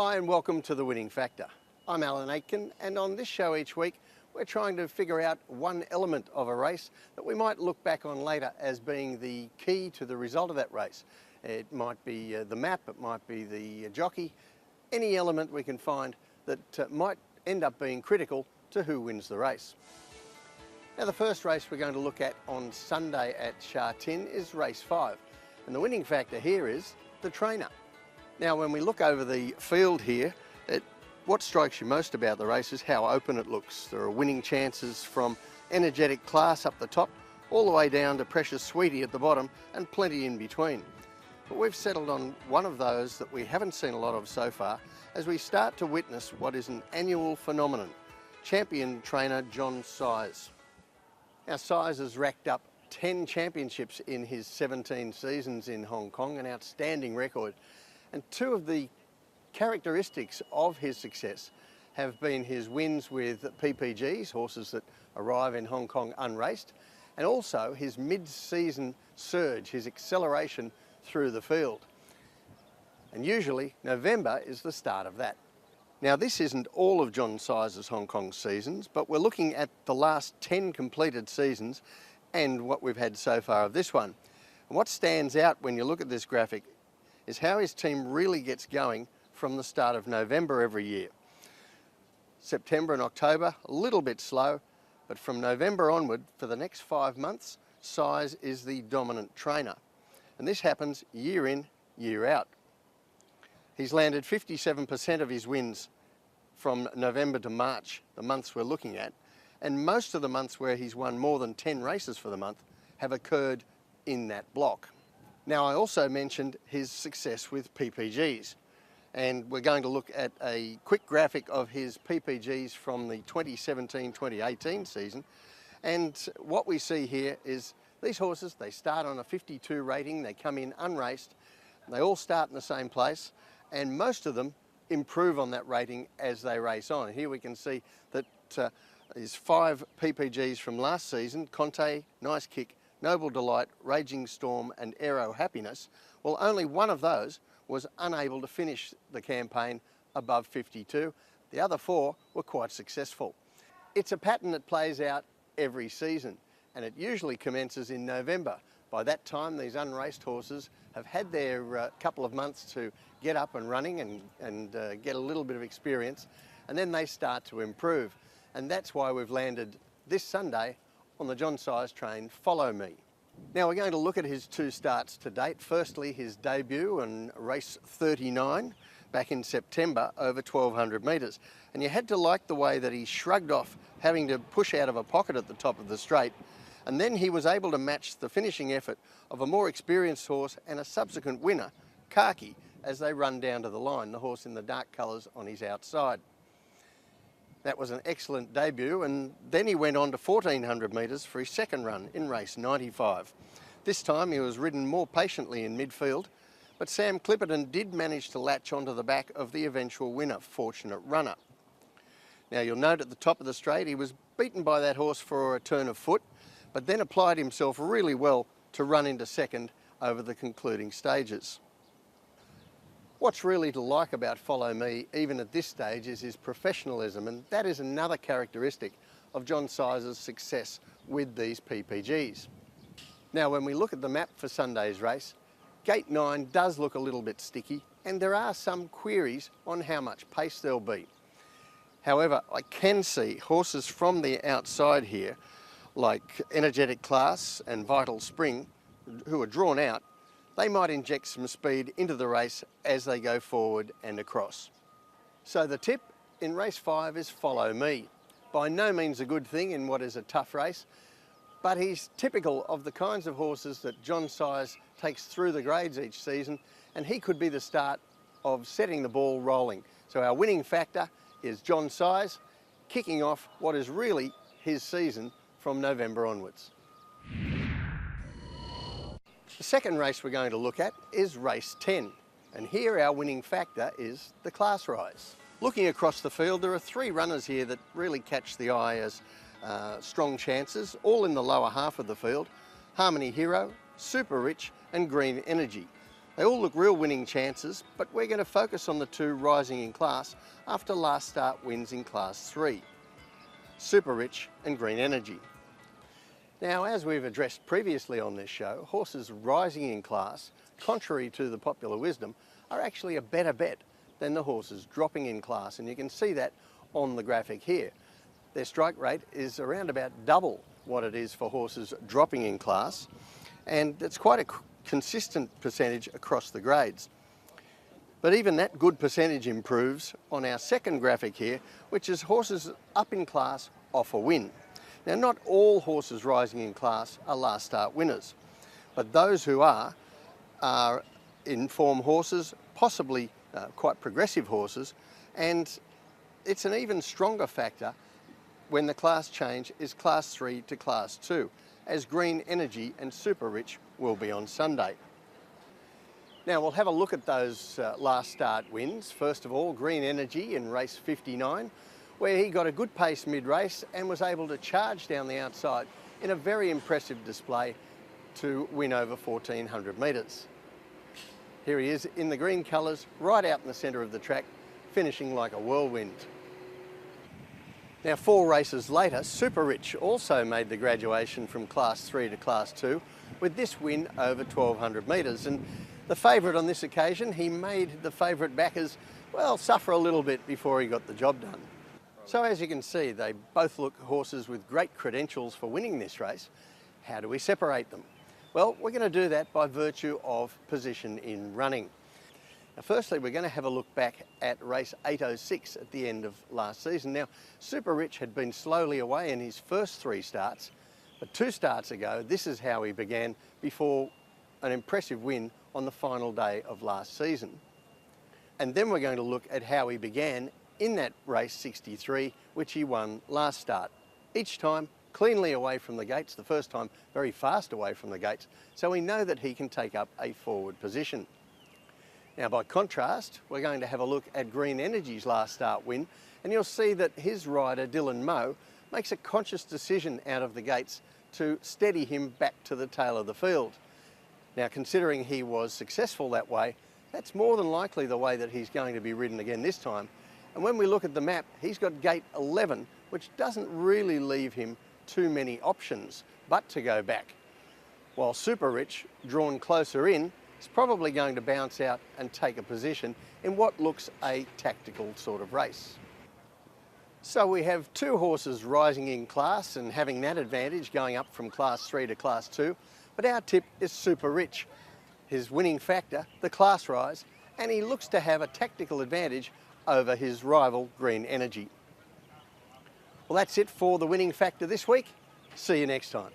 Hi and welcome to The Winning Factor. I'm Aitken, and on this show each week we're trying to figure out one element of a race that we might look back on later as being the key to the result of that race. It might be the map, it might be the jockey, any element we can find that might end up being critical to who wins the race. Now the first race we're going to look at on Sunday at Sha Tin is race 5, and the winning factor here is the trainer. Now when we look over the field here, what strikes you most about the race is how open it looks. There are winning chances from Energetic Class up the top, all the way down to Precious Sweetie at the bottom, and plenty in between. But we've settled on one of those that we haven't seen a lot of so far, as we start to witness what is an annual phenomenon, champion trainer John Size. Now Size has racked up 10 championships in his 17 seasons in Hong Kong, an outstanding record. And two of the characteristics of his success have been his wins with PPGs, horses that arrive in Hong Kong unraced, and also his mid-season surge, his acceleration through the field. And usually November is the start of that. Now this isn't all of John Size's Hong Kong seasons, but we're looking at the last 10 completed seasons and what we've had so far of this one. And what stands out when you look at this graphic is how his team really gets going from the start of November every year. September and October, a little bit slow, but from November onward, for the next 5 months, Size is the dominant trainer. And this happens year in, year out. He's landed 57% of his wins from November to March, the months we're looking at, and most of the months where he's won more than 10 races for the month have occurred in that block. Now I also mentioned his success with PPGs. And we're going to look at a quick graphic of his PPGs from the 2017-2018 season. And what we see here is these horses, they start on a 52 rating, they come in unraced, they all start in the same place, and most of them improve on that rating as they race on. Here we can see that his 5 PPGs from last season, Conte, Nice Kick, Noble Delight, Raging Storm and Aero Happiness, well, only one of those was unable to finish the campaign above 52. The other 4 were quite successful. It's a pattern that plays out every season, and it usually commences in November. By that time, these unraced horses have had their couple of months to get up and running and get a little bit of experience, and then they start to improve. And that's why we've landed this Sunday on the John Size train Follow Me. Now we're going to look at his 2 starts to date. Firstly, his debut in race 39 back in September over 1200 metres. And you had to like the way that he shrugged off having to push out of a pocket at the top of the straight. And then he was able to match the finishing effort of a more experienced horse and a subsequent winner, Khaki, as they run down to the line, the horse in the dark colours on his outside. That was an excellent debut, and then he went on to 1400 metres for his second run in race 95. This time he was ridden more patiently in midfield, but Sam Clipperton did manage to latch onto the back of the eventual winner, Fortunate Runner. Now you'll note at the top of the straight he was beaten by that horse for a turn of foot, but then applied himself really well to run into second over the concluding stages. What's really to like about Follow Me, even at this stage, is his professionalism, and that is another characteristic of John Size's success with these PPGs. Now, when we look at the map for Sunday's race, Gate 9 does look a little bit sticky, and there are some queries on how much pace there'll be. However, I can see horses from the outside here, like Energetic Class and Vital Spring, who are drawn out. They might inject some speed into the race as they go forward and across. So the tip in race 5 is Follow Me. By no means a good thing in what is a tough race, but he's typical of the kinds of horses that John Size takes through the grades each season, and he could be the start of setting the ball rolling. So our winning factor is John Size, kicking off what is really his season from November onwards. The second race we're going to look at is race 10, and here our winning factor is the class rise. Looking across the field, there are 3 runners here that really catch the eye as strong chances, all in the lower half of the field: Harmony Hero, Super Rich and Green Energy. They all look real winning chances, but we're going to focus on the two rising in class after last start wins in Class 3, Super Rich and Green Energy. Now, as we've addressed previously on this show, horses rising in class, contrary to the popular wisdom, are actually a better bet than the horses dropping in class, and you can see that on the graphic here. Their strike rate is around about double what it is for horses dropping in class, and it's quite a consistent percentage across the grades. But even that good percentage improves on our second graphic here, which is horses up in class off a win. Now, not all horses rising in class are last start winners, but those who are in-form horses, possibly quite progressive horses, and it's an even stronger factor when the class change is Class 3 to Class 2, as Green Energy and Super Rich will be on Sunday. Now, we'll have a look at those last start wins. First of all, Green Energy in race 59, where he got a good pace mid-race and was able to charge down the outside in a very impressive display to win over 1,400 metres. Here he is in the green colours, right out in the centre of the track, finishing like a whirlwind. Now, 4 races later, Super Rich also made the graduation from Class 3 to Class 2 with this win over 1,200 metres. And the favourite on this occasion, he made the favourite backers, well, suffer a little bit before he got the job done. So as you can see, they both look horses with great credentials for winning this race. How do we separate them? Well, we're going to do that by virtue of position in running. Now, firstly, we're going to have a look back at race 806 at the end of last season. Now, Super Rich had been slowly away in his first 3 starts, but 2 starts ago, this is how he began before an impressive win on the final day of last season. And then we're going to look at how he began in that race 63, which he won last start. Each time cleanly away from the gates, the first time very fast away from the gates, so we know that he can take up a forward position. Now, by contrast, we're going to have a look at Green Energy's last start win, and you'll see that his rider, Dylan Moe, makes a conscious decision out of the gates to steady him back to the tail of the field. Now, considering he was successful that way, that's more than likely the way that he's going to be ridden again this time. And when we look at the map, he's got gate 11, which doesn't really leave him too many options but to go back. While Super Rich, drawn closer in, is probably going to bounce out and take a position in what looks a tactical sort of race. So we have 2 horses rising in class and having that advantage going up from Class 3 to Class 2, but our tip is Super Rich. His winning factor, the class rise, and he looks to have a tactical advantage over his rival Green Energy. Well, that's it for the winning factor this week. See you next time.